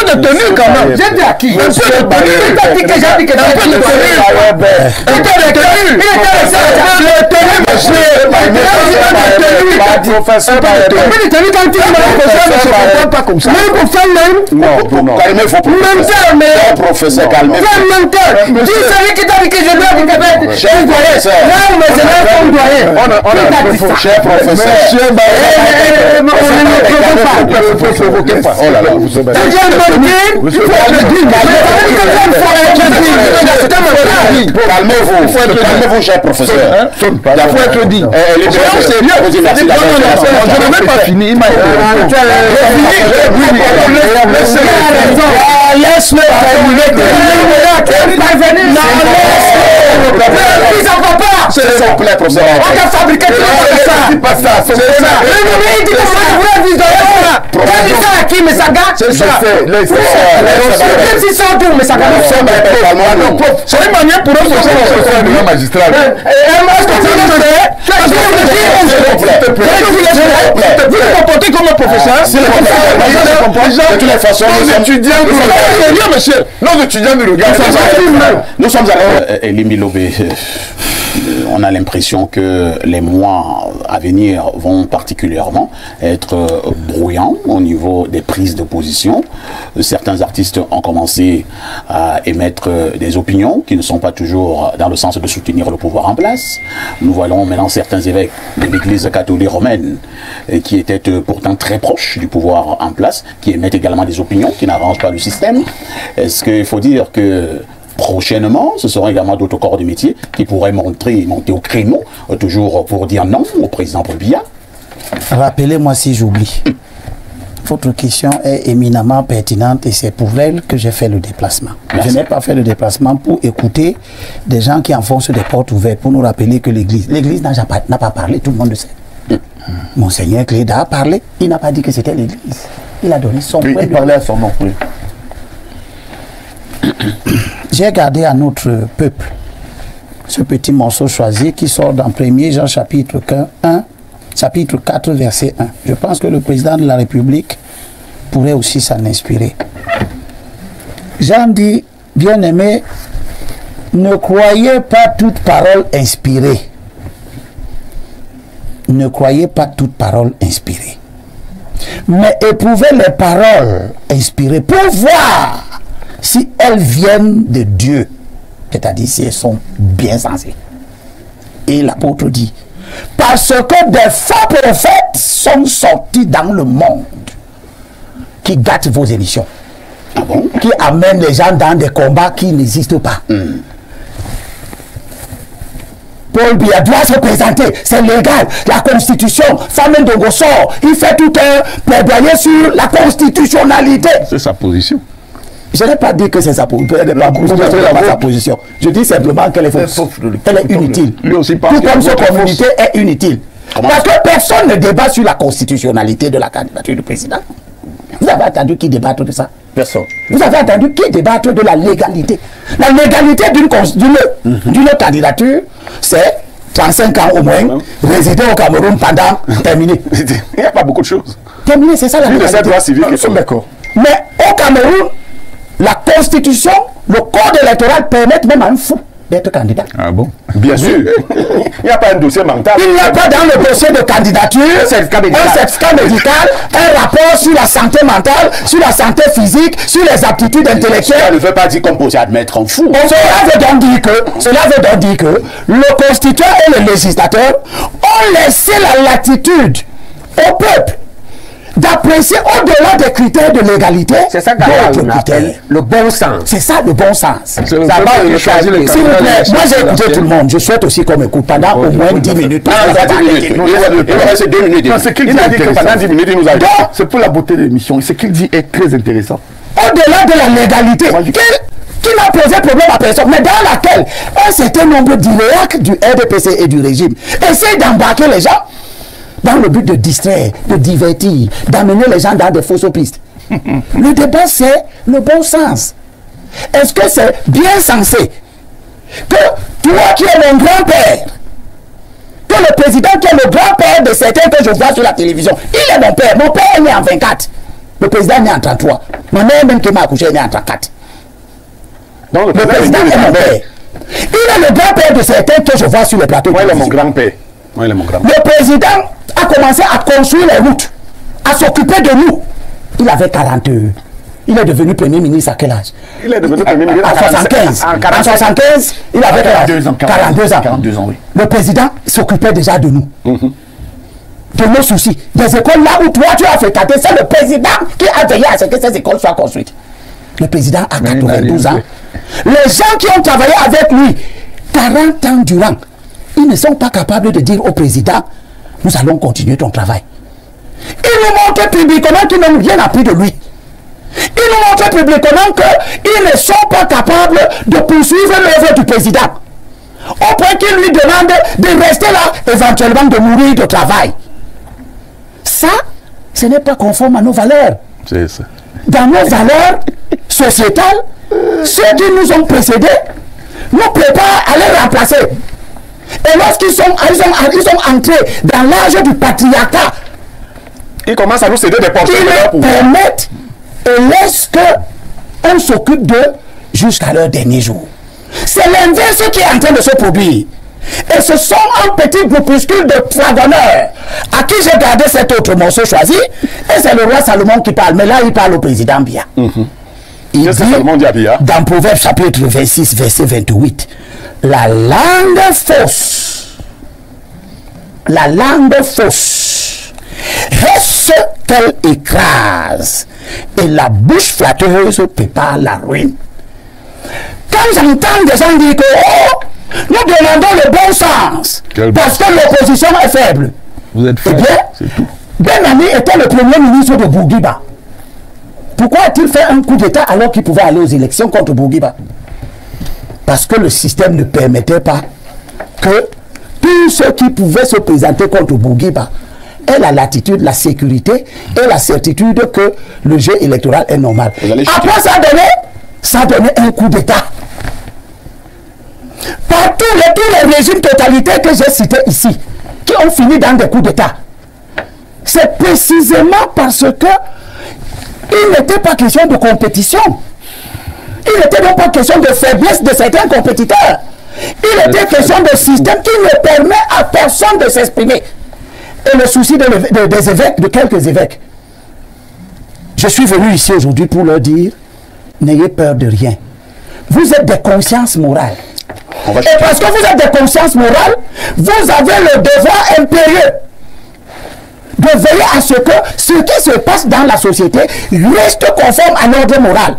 peu de tenue quand même. J'ai dit à qui? Un peu de tenue. Il t'a dit que j'ai dit que un peu de tenue. Un peu de tenue. Il était resté Le tenue, monsieur. professeur. Mais le tenue quand tu dis professeur ne se comporte pas comme ça. Même pour faire même. Non, calmez-vous. Même ça, mais. Professeur, calmez-vous. Même temps. Dis celui qui t'a dit que je dois vous faire. Non, mais c'est là comme doyen. Cher professeur. Oh là là, vous calmez-vous, cher professeur. Il faut être dit. Je ne vais pas finir. Laisse-le s'il vous plaît, professeur. On a fabriqué tout ça. C'est pas ça. C'est ça. Il dit que ça qui me saga. C'est ça. Même si c'est tout, mais ça va nous faire. C'est une manière pour eux de faire un magistrat. Vous vous comportez comme un professeur. De toutes les façons, nos étudiants nous regardent. Nous sommes à Elimbi Lobé. On a l'impression que les mois à venir vont particulièrement être brouillants au niveau des prises de position. Certains artistes ont commencé à émettre des opinions qui ne sont pas toujours dans le sens de soutenir le pouvoir en place. Nous voyons maintenant certains évêques de l'église catholique romaine qui étaient pourtant très proches du pouvoir en place, qui émettent également des opinions qui n'arrangent pas le système. Est-ce qu'il faut dire que prochainement, ce seront également d'autres corps de métier qui pourraient monter au créneau, toujours pour dire non au président Paul Biya? Rappelez-moi si j'oublie. Votre question est éminemment pertinente et c'est pour elle que j'ai fait le déplacement. Merci. Je n'ai pas fait le déplacement pour écouter des gens qui enfoncent des portes ouvertes pour nous rappeler que l'Église n'a pas parlé, tout le monde le sait. Monseigneur Cléda a parlé, il n'a pas dit que c'était l'Église. Il a donné son point de vue. Il parlait à son nom, oui. J'ai gardé à notre peuple ce petit morceau choisi qui sort dans 1er Jean chapitre 1, chapitre 4, verset 1. Je pense que le président de la République pourrait aussi s'en inspirer. Jean dit, bien-aimé, ne croyez pas toute parole inspirée. Ne croyez pas toute parole inspirée. Mais éprouvez les paroles inspirées pour voir si elles viennent de Dieu, c'est-à-dire si elles sont bien sensées. Et l'apôtre dit, parce que des faux prophètes sont sortis dans le monde qui gâtent vos émissions, qui amènent les gens dans des combats qui n'existent pas. Paul Biya doit se présenter, c'est légal, la constitution, Samuel Ndongo sort, il fait tout un plaidoyer sur la constitutionnalité. C'est sa position. Je n'ai pas dit que c'est sa position. Je dis simplement qu'elle est fausse. Elle est inutile. Tout comme cette communauté est inutile. Parce que personne ne débat sur la constitutionnalité de la candidature du président. Vous avez entendu qui débattre de ça? Personne. Vous avez entendu qui débattre de la légalité? La légalité d'une candidature, c'est 35 ans au moins, résider au Cameroun pendant terminé. Il n'y a pas beaucoup de choses. Terminé, c'est ça la légalité. Nous sommes d'accord. Mais au Cameroun, la constitution, le code électoral permettent même à un fou d'être candidat. Ah bon? Bien sûr. Il n'y a pas un dossier mental. Il n'y a pas dans le dossier de candidature un certificat médical, un rapport sur la santé mentale, sur la santé physique, sur les aptitudes intellectuelles. Ça ne veut pas dire qu'on peut admettre un fou. Cela veut donc dire que le constituant et le législateur ont laissé la latitude au peuple d'apprécier au-delà des critères de légalité. C'est ça qu'on appelle le bon sens. C'est ça le bon sens. Ça va choisir les s'il vous plaît, moi j'ai écouté tout le monde. Je souhaite aussi qu'on m'écoute pendant au moins 10 minutes. Il a dit que pendant 10 minutes, il nous a dit. C'est pour la beauté de l'émission. Ce qu'il dit est très intéressant. Au-delà de la légalité, qui n'a posé problème à personne, mais dans laquelle un certain nombre d'IREAC du RDPC et du régime essayent d'embarquer les gens dans le but de distraire, de divertir, d'amener les gens dans des fausses pistes. Le débat, c'est le bon sens. Est-ce que c'est bien sensé que toi qui es mon grand-père, que le président qui est le grand-père de certains que je vois sur la télévision, il est mon père est né en 24. Le président est né en 33. Ma mère même qui m'a accouché est née en 34. Donc Le président est mon père. Il est le grand-père de certains que je vois sur les plateaux. Moi, il est mon grand-père. Moi, il est mon grand-père. Le président a commencé à construire les routes, à s'occuper de nous. Il avait 40 ans. Il est devenu premier ministre à quel âge? Il est devenu premier ministre à 75. En 75, il avait 42 ans. 42 ans, oui. Le président s'occupait déjà de nous. De nos soucis. Des écoles là où toi tu as fréquenté, c'est le président qui a veillé à ce que ces écoles soient construites. Le président a 92 ans. Les gens qui ont travaillé avec lui 40 ans durant, ils ne sont pas capables de dire au président, nous allons continuer ton travail. Ils nous montrent publiquement qu'ils n'ont rien appris de lui. Ils nous montrent publiquement qu'ils ne sont pas capables de poursuivre l'œuvre du président. Au point qu'ils lui demandent de rester là, éventuellement de mourir de travail. Ça, ce n'est pas conforme à nos valeurs. C'est ça. Dans nos valeurs sociétales, ceux qui nous ont précédés nous préparent à les remplacer. Et lorsqu'ils sont entrés dans l'âge du patriarcat, Ils commencent à nous céder des portions. ils permettent et laissent qu'on s'occupe d'eux jusqu'à leur dernier jour. C'est l'inverse qui est en train de se produire. Et ce sont un petit groupuscule de flagonneurs à qui j'ai gardé cet autre morceau choisi. Et c'est le roi Salomon qui parle. Mais là, il parle au président Biya. Il dit, dans Proverbe chapitre 26, verset 28, la langue fausse reste qu'elle écrase, et la bouche flatteuse prépare la ruine. Quand j'entends des gens dire que nous demandons le bon sens parce que l'opposition est faible. Vous êtes faible. Eh bien, Ben Ali était le premier ministre de Bourguiba. Pourquoi a-t-il fait un coup d'État alors qu'il pouvait aller aux élections contre Bourguiba? Parce que le système ne permettait pas que tous ceux qui pouvaient se présenter contre Bourguiba aient la latitude, la sécurité et la certitude que le jeu électoral est normal. Après, ça a donné un coup d'État. Par tous les régimes totalitaires que j'ai cités ici, qui ont fini dans des coups d'État, c'est précisément parce que il n'était pas question de compétition. Il n'était donc pas question de faiblesse de certains compétiteurs. Il était question de système qui ne permet à personne de s'exprimer. Et le souci des évêques, de quelques évêques. Je suis venu ici aujourd'hui pour leur dire, n'ayez peur de rien. Vous êtes des consciences morales. Et parce que vous êtes des consciences morales, vous avez le devoir impérieux de veiller à ce que ce qui se passe dans la société reste conforme à l'ordre moral.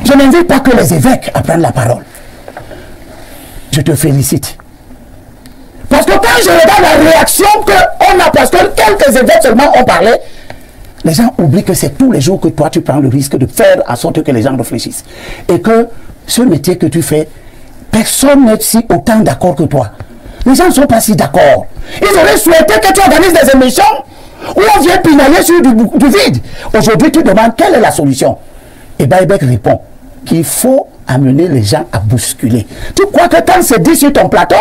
Je n'invite pas que les évêques apprennent la parole. Je te félicite. Parce que quand je regarde la réaction qu'on a, parce que quelques évêques seulement ont parlé, les gens oublient que c'est tous les jours que toi tu prends le risque de faire en sorte que les gens réfléchissent. Et que ce métier que tu fais, personne n'est si autant d'accord que toi. Les gens ne sont pas si d'accord. Ils auraient souhaité que tu organises des émissions où on vient pinailler sur du vide. Aujourd'hui, tu demandes quelle est la solution. Et Baïbek répond qu'il faut amener les gens à bousculer. Tu crois que quand c'est dit sur ton plateau,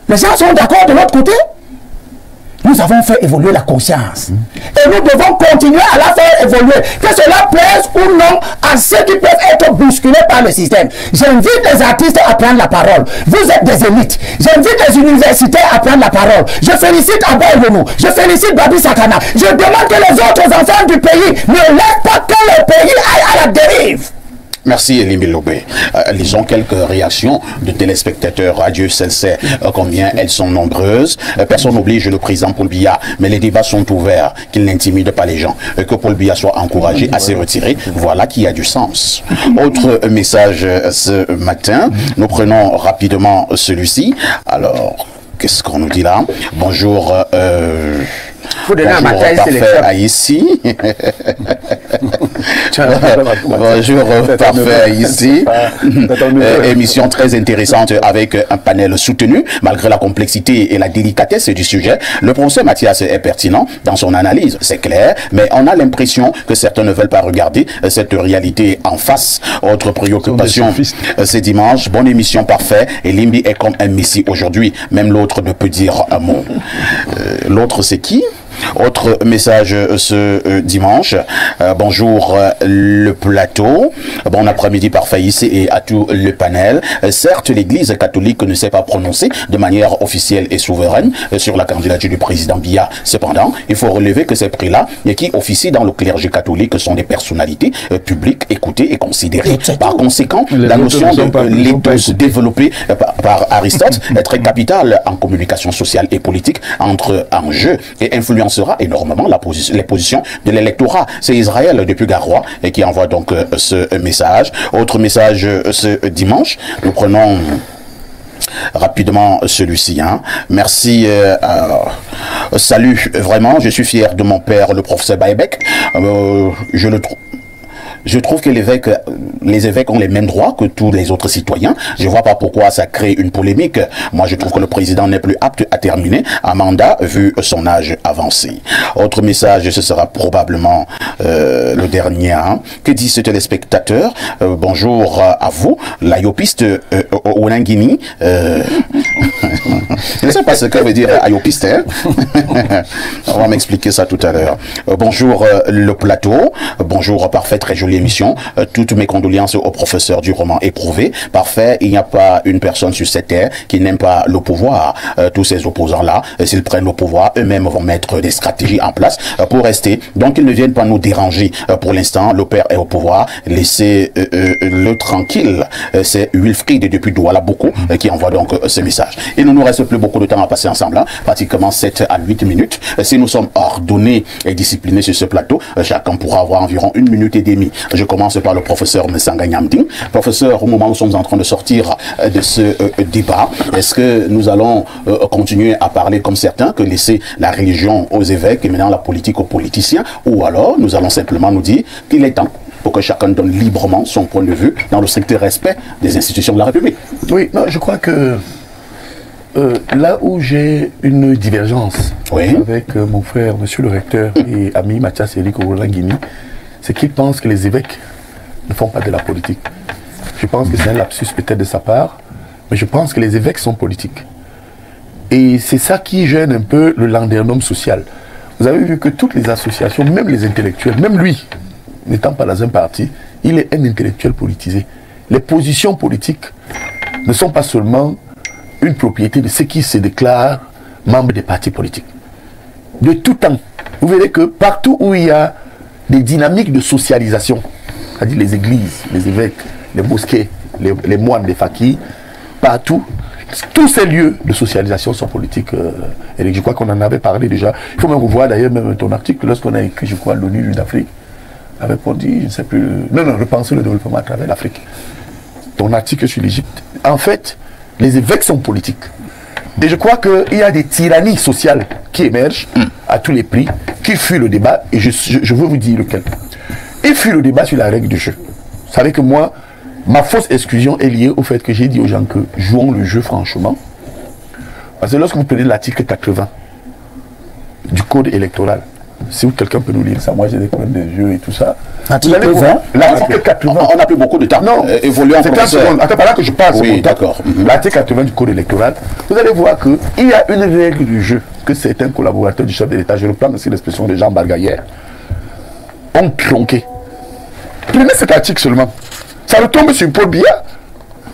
les gens sont d'accord de l'autre côté? Nous avons fait évoluer la conscience. Et nous devons continuer à la faire évoluer. Que cela plaise ou non à ceux qui peuvent être bousculés par le système. J'invite les artistes à prendre la parole. Vous êtes des élites. J'invite les universitaires à prendre la parole. Je félicite Abba Elonou. Je félicite Babi Sakana. Je demande que les autres enfants du pays ne laissent pas que le pays aille à la dérive. Merci Elimbi Lobé. Lisons quelques réactions de téléspectateurs. Dieu seul sait combien elles sont nombreuses. Personne n'oblige le président Paul Biya, mais les débats sont ouverts, qu'il n'intimide pas les gens. Que Paul Biya soit encouragé à se retirer, voilà qui a du sens. Autre message ce matin, nous prenons rapidement celui-ci. Alors, qu'est-ce qu'on nous dit là? Bonjour. Bonjour parfait ici. Bonjour parfait ici. Émission très intéressante avec un panel soutenu malgré la complexité et la délicatesse du sujet. Le professeur Mathias est pertinent dans son analyse, c'est clair, mais on a l'impression que certains ne veulent pas regarder cette réalité en face. Autre préoccupation, c'est dimanche. Bonne émission parfait. Et Limbi est comme un messie aujourd'hui. Même l'autre ne peut dire un mot. L'autre c'est qui? Autre message ce dimanche. Bonjour le plateau. Bon après-midi par Faïs et à tout le panel. Certes, l'Église catholique ne s'est pas prononcée de manière officielle et souveraine sur la candidature du président Biya. Cependant, il faut relever que ces prix-là, qui officient dans le clergé catholique, sont des personnalités publiques écoutées et considérées. Par conséquent, la notion de l'éthos développée par Aristote est très capitale en communication sociale et politique, entre en jeu et influencera énormément les positions de l'électorat. C'est Israël depuis Garoua qui envoie donc ce message. Autre message ce dimanche, nous prenons rapidement celui-ci. Merci. Salut, vraiment, je suis fier de mon père, le professeur Baïbek. Je trouve que les évêques ont les mêmes droits que tous les autres citoyens. Je ne vois pas pourquoi ça crée une polémique. Moi, je trouve que le président n'est plus apte à terminer un mandat vu son âge avancé. Autre message, ce sera probablement le dernier. Que dit ce téléspectateur? Bonjour à vous, la yopiste Olangini. Je ne sais pas ce que veut dire ayopiste. On va m'expliquer ça tout à l'heure. Bonjour le plateau. Bonjour, parfait, très jolie émission. Toutes mes condoléances au professeur du roman éprouvé. Parfait, il n'y a pas une personne sur cette terre qui n'aime pas le pouvoir. Tous ces opposants-là, s'ils prennent le pouvoir, eux-mêmes vont mettre des stratégies en place pour rester. Donc ils ne viennent pas nous déranger. Pour l'instant, le père est au pouvoir. Laissez-le tranquille. C'est Wilfried depuis Douala beaucoup qui envoie donc ce message. Il ne nous reste plus beaucoup de temps à passer ensemble. Pratiquement 7 à 8 minutes. Si nous sommes ordonnés et disciplinés sur ce plateau, chacun pourra avoir environ 1 minute et demie. Je commence par le professeur Messanga Nyamding. Professeur, au moment où nous sommes en train de sortir de ce débat, est-ce que nous allons continuer à parler comme certains, que laisser la religion aux évêques et maintenant la politique aux politiciens, ou alors nous allons simplement nous dire qu'il est temps pour que chacun donne librement son point de vue dans le strict respect des institutions de la République? Oui, non, je crois que là où j'ai une divergence avec mon frère, monsieur le recteur et ami Mathias Eric Olangini, c'est qu'il pense que les évêques ne font pas de la politique. Je pense que c'est un lapsus peut-être de sa part, mais je pense que les évêques sont politiques. Et c'est ça qui gêne un peu le landernum social. Vous avez vu que toutes les associations, même les intellectuels, même lui, n'étant pas dans un parti, il est un intellectuel politisé. Les positions politiques ne sont pas seulement une propriété de ceux qui se déclarent membres des partis politiques. De tout temps, vous verrez que partout où il y a des dynamiques de socialisation, c'est-à-dire les églises, les évêques, les mosquées, les moines, les fakirs, partout, tous ces lieux de socialisation sont politiques. Et je crois qu'on en avait parlé déjà. Il faut même revoir d'ailleurs même ton article lorsqu'on a écrit, je crois, l'ONU d'Afrique, avait dit, je ne sais plus, non, repenser le développement à travers l'Afrique. Ton article sur l'Égypte. En fait, les évêques sont politiques. Et je crois qu'il y a des tyrannies sociales qui émergent à tous les prix, qui fuient le débat, et je veux vous dire lequel. Il fuit le débat sur la règle du jeu. Vous savez que moi, ma fausse exclusion est liée au fait que j'ai dit aux gens que jouons le jeu franchement. Parce que lorsque vous prenez l'article 80 du code électoral, si quelqu'un peut nous lire ça, moi j'ai des problèmes de jeu et tout ça. L'article 80. On n'a plus beaucoup de temps. Non, évoluant. C'est 15 secondes. Attends, par là que je passe. Oui, d'accord. L'article 80 du code électoral, vous allez voir qu'il y a une règle du jeu que certains collaborateurs du chef de l'État, je reprends aussi l'expression de Jean Bargaillère, ont tronqué. Prenez cet article seulement. Ça retombe sur Paul Biya.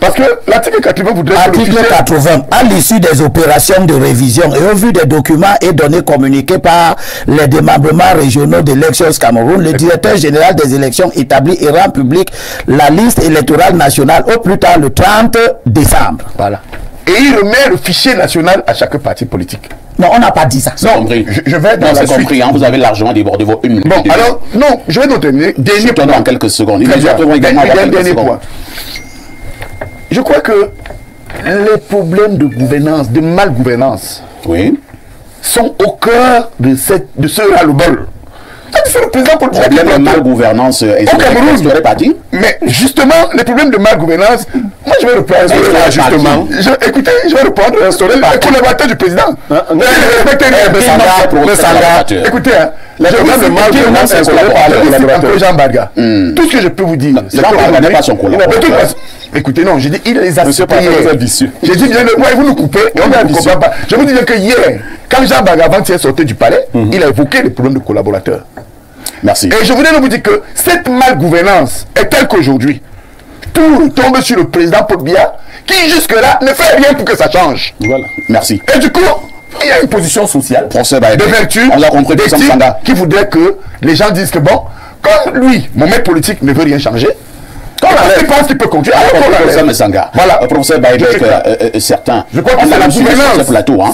Parce que l'article 80 voudrait... Article 80, à l'issue des opérations de révision et au vu des documents et données communiquées par les démembrements régionaux d'élections Cameroun, le directeur général des élections établit et rend public la liste électorale nationale au plus tard le 30 décembre. Voilà. Et il remet le fichier national à chaque parti politique. Non, on n'a pas dit ça. Non, je vais dans la suite. Compris, vous avez largement débordé vos 1 minute. Bon, alors, non, je vais nous terminer. Dernier point. Dans quelques secondes. Dernier point. Je crois que les problèmes de gouvernance, de malgouvernance, sont au cœur de ce ras-le-bol. C'est le président pour le problème de malgouvernance au Cameroun. Mais justement, les problèmes de malgouvernance, moi je vais reprendre justement. Écoutez, je vais reprendre les collaborateurs du président. Écoutez, La problème de mal, c'est Jean Baga. Tout ce que je peux vous dire, c'est Jean Baga n'est pas son collaborateur. Écoutez, non, j'ai dit, il les a cités hier. J'ai dit, vous nous coupez, et on ne comprend pas. Je vous dis que hier, quand Jean Baga, avant qu'il sorti du palais, il a évoqué les problèmes de collaborateurs. Merci. Et je voulais vous dire que cette malgouvernance est telle qu'aujourd'hui, tout tombe sur le président Paul Biya, qui jusque-là ne fait rien pour que ça change. Voilà, merci. Et du coup, il y a une position sociale de vertu, on a compris qui voudrait que les gens disent que bon, comme lui, mon maître politique ne veut rien changer, quand on pense qu'il peut conduire, professeur Messanga, voilà, professeur Baïbek, certains, je crois que c'est la gouvernance sur ce plateau, hein,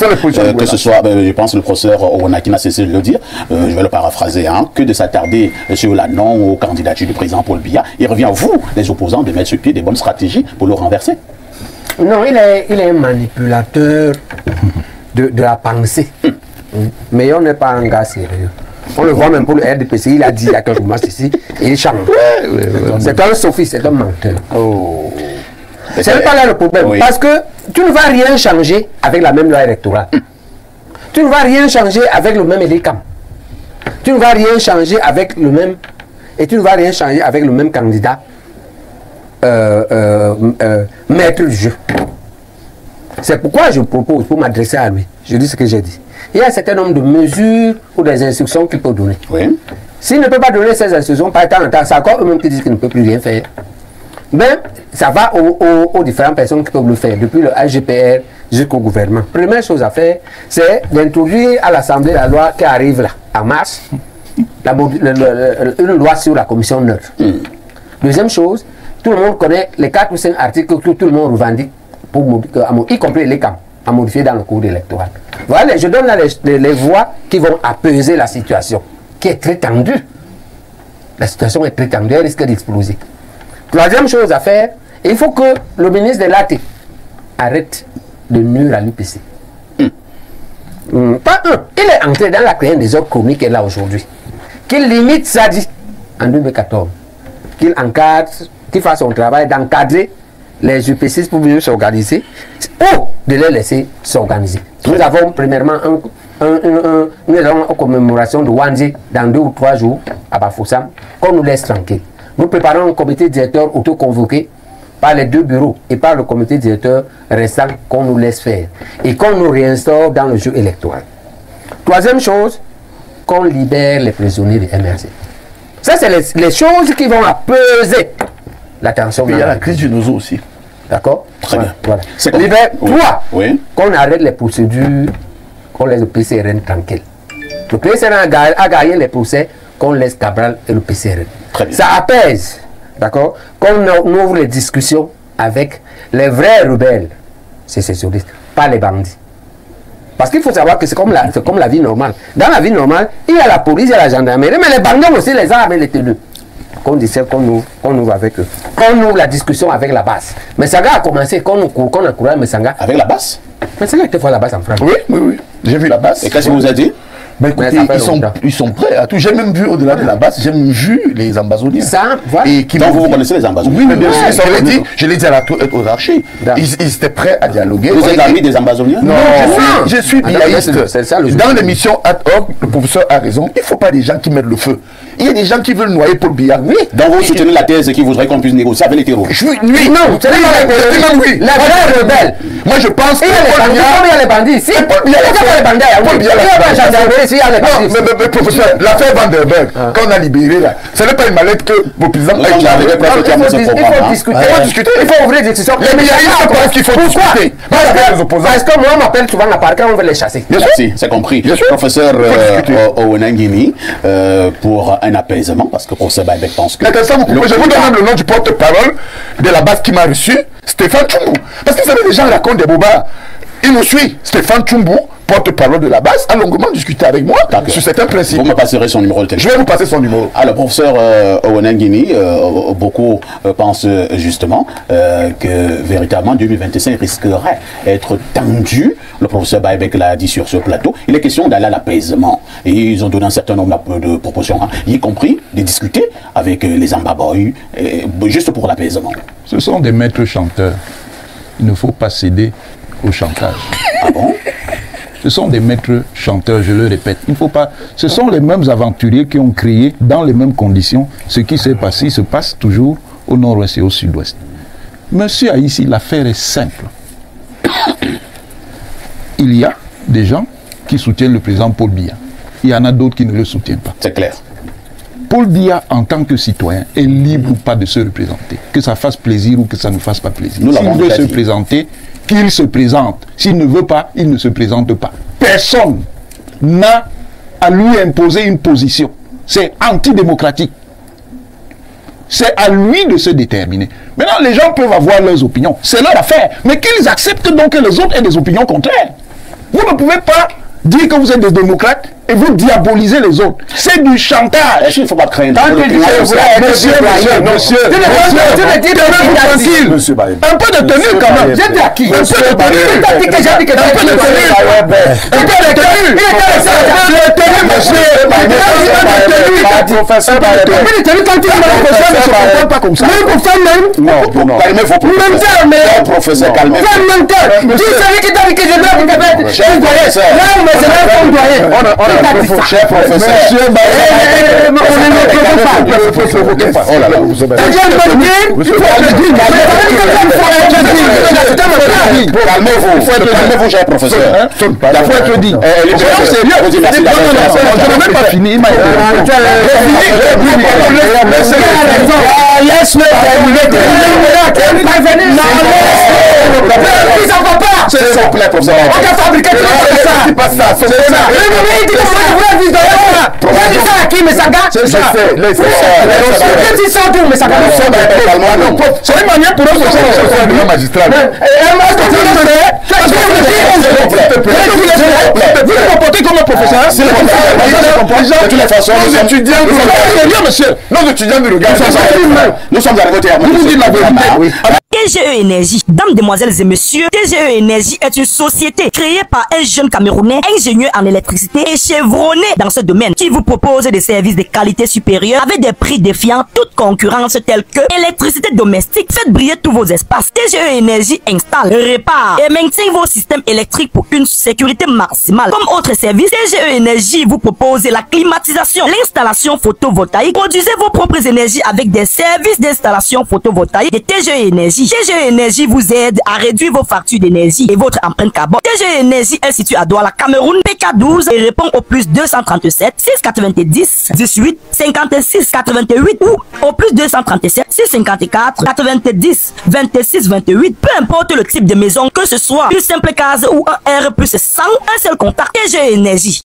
que ce soit, je pense, le professeur Owona qui n'a cessé de le dire, je vais le paraphraser, hein, que de s'attarder sur la non aux candidatures du président Paul Biya, il revient à vous, les opposants, de mettre sur pied des bonnes stratégies pour le renverser. Non, il est un manipulateur de la pensée. Mais on n'est pas un gars sérieux. On le voit même pour le RDPC, il a dit il y a quelques mois ici, et il change. C'est un sophiste, c'est un menteur. C'est pas là le problème. Oui. Parce que tu ne vas rien changer avec la même loi électorale. Tu ne vas rien changer avec le même EDICAM. Tu ne vas rien changer avec le même... Et tu ne vas rien changer avec le même candidat maître du jeu. C'est pourquoi je propose, pour m'adresser à lui, je dis ce que j'ai dit. Il y a un certain nombre de mesures ou des instructions qu'il peut donner. Oui. S'il ne peut pas donner ces instructions, par temps en temps, c'est encore eux-mêmes qui disent qu'il ne peut plus rien faire. Mais ça va aux différentes personnes qui peuvent le faire, depuis le AGPR jusqu'au gouvernement. Première chose à faire, c'est d'introduire à l'Assemblée la loi qui arrive là, en mars, une loi sur la commission neutre. Deuxième chose, tout le monde connaît les 4 ou 5 articles que tout le monde revendique, y compris les camps, à modifier dans le cours électoral. Voilà, je donne là les voies qui vont apaiser la situation, qui est très tendue. La situation est très tendue, elle risque d'exploser. Troisième chose à faire, il faut que le ministre de l'AT arrête de nuire à l'UPC. Pas un, il est entré dans la création des ordres chroniques qu'elle a aujourd'hui. Qu'il limite Sadi en 2014. Qu'il encadre, qu'il fasse son travail d'encadrer les UPC pour mieux s'organiser ou de les laisser s'organiser. Nous avons premièrement une commémoration de Wandji dans 2 ou 3 jours à Bafoussam, qu'on nous laisse tranquille. Nous préparons un comité directeur auto-convoqué par les 2 bureaux et par le comité directeur restant qu'on nous laisse faire et qu'on nous réinstaure dans le jeu électoral. Troisième chose, qu'on libère les prisonniers de MRC. Ça, c'est les choses qui vont apaiser la tension. Il y a la crise du Nozo aussi. D'accord? Très bien. Voilà. Libère, oui. Qu'on arrête les procédures, qu'on laisse le PCRN tranquille. Le PCRN a gagné les procès, qu'on laisse Cabral et le PCRN. Très bien. Ça apaise, d'accord? Qu'on ouvre les discussions avec les vrais rebelles, c'est sécurité, pas les bandits. Parce qu'il faut savoir que c'est comme la vie normale. Dans la vie normale, il y a la police, il y a la gendarmerie, mais les bandits ont aussi les armes et les tenues. Qu'on disait qu'on ouvre avec eux. Qu'on ouvre la discussion avec la base. Mais Sanga a commencé, qu'on encourage Messanga. Avec la base? Messanga était fois la base en France. Oui. J'ai vu la base. Et qu'est-ce qu'il vous a dit? Ben écoutez, ils sont prêts à tout. J'ai même vu au-delà de la base, j'ai même vu les ambazoniens. Ça, voilà. Et donc vous connaissez les ambazoniens? Oui, mais bien sûr, je l'ai dit aux archers. Ils étaient prêts à dialoguer. Vous êtes amis des ambazoniens? Non, je suis biaïste. Dans l'émission Ad Hoc, le professeur a raison. Il ne faut pas des gens qui mettent le feu. Il y a des gens qui veulent noyer Paul Biya. Oui. Donc vous soutenez la thèse qui voudrait qu'on puisse négocier avec les terroristes? Oui, non, c'est oui. La vraie rebelle. Moi je pense que il y a les bandits. Si Paul Biya, il y a les bandits. Paul Biya, il y a les bandits. Mais professeur, l'affaire Vanderberg, quand on a libéré là, ce n'est pas une mallette que le président a échangé. Il faut discuter. Il faut ouvrir des discussions. Les médias pensent qu'il faut discuter. Parce que moi, on m'appelle souvent à part quand on veut les chasser. Merci, c'est compris. Professeur Owona Nguini, pour un apaisement, parce que professeur Baïbek pense que... Je vous donne même le nom du porte-parole de la base qui m'a reçu, Stéphane Tchoumou. Parce que vous savez, les gens racontent des bobas. Il nous suit, Stéphane Tchoumou, porte-parole de la base, a longuement discuté avec moi sur certains principes. Vous me passerez son numéro de téléphone. Je vais vous passer son numéro. Alors, professeur Owona Nguini, beaucoup pensent justement que véritablement 2025 risquerait d'être tendu. Le professeur Baïbek l'a dit sur ce plateau. Il est question d'aller à l'apaisement. Et ils ont donné un certain nombre de propositions, y compris de discuter avec les Ambaboy, juste pour l'apaisement. Ce sont des maîtres chanteurs. Il ne faut pas céder au chantage. Ah bon? Ce sont des maîtres chanteurs, je le répète. Il faut pas. Ce sont les mêmes aventuriers qui ont créé dans les mêmes conditions ce qui s'est passé, se passe toujours au nord-ouest et au sud-ouest. Monsieur a ici, l'affaire est simple. Il y a des gens qui soutiennent le président Paul Biya. Il y en a d'autres qui ne le soutiennent pas. C'est clair. Paul Biya, en tant que citoyen, est libre ou pas de se représenter. Que ça fasse plaisir ou que ça ne fasse pas plaisir. S'il veut se présenter, qu'il se présente. S'il ne veut pas, il ne se présente pas. Personne n'a à lui imposer une position. C'est antidémocratique. C'est à lui de se déterminer. Maintenant, les gens peuvent avoir leurs opinions. C'est leur affaire. Mais qu'ils acceptent donc que les autres aient des opinions contraires. Vous ne pouvez pas dire que vous êtes des démocrates et vous diabolisez les autres. C'est du chantage. Il ne faut pas craindre. Monsieur, un peu de tenue quand même. J'ai dit à qui? Un peu de tenue. Un peu de tenue. Cher professeur, calmez-vous, cher professeur. La fois être dit. Je n'ai même pas fini. Laisse-le s'il vous plaît, professeur. On a fabriqué tout ça. C'est pas ça. C'est ça. C'est ça. C'est une manière pour eux magistral. Vous vous comportez comme un professeur. De toutes les façons, nos étudiants du regard, nous sommes arrivés au terme. Vous dites la vérité. TGE Énergie, dames, demoiselles et messieurs, TGE Énergie est une société créée par un jeune Camerounais, ingénieur en électricité et chevronné dans ce domaine, qui vous propose des services de qualité supérieure avec des prix défiant toute concurrence telle que électricité domestique. Faites briller tous vos espaces. TGE Énergie installe, répare et maintient vos systèmes électriques pour une sécurité maximale. Comme autre service, TGE Énergie vous propose la climatisation, l'installation photovoltaïque. Produisez vos propres énergies avec des services d'installation photovoltaïque de TGE Énergie. TGE Énergie vous aide à réduire vos factures d'énergie et votre empreinte carbone. TGE Énergie est située à Douala, Cameroun, PK12 et répond au plus 237 690 18 56 88 ou au plus 237 654 90 26 28. Peu importe le type de maison, que ce soit une simple case ou un R plus 100, un seul contact. TGE Énergie.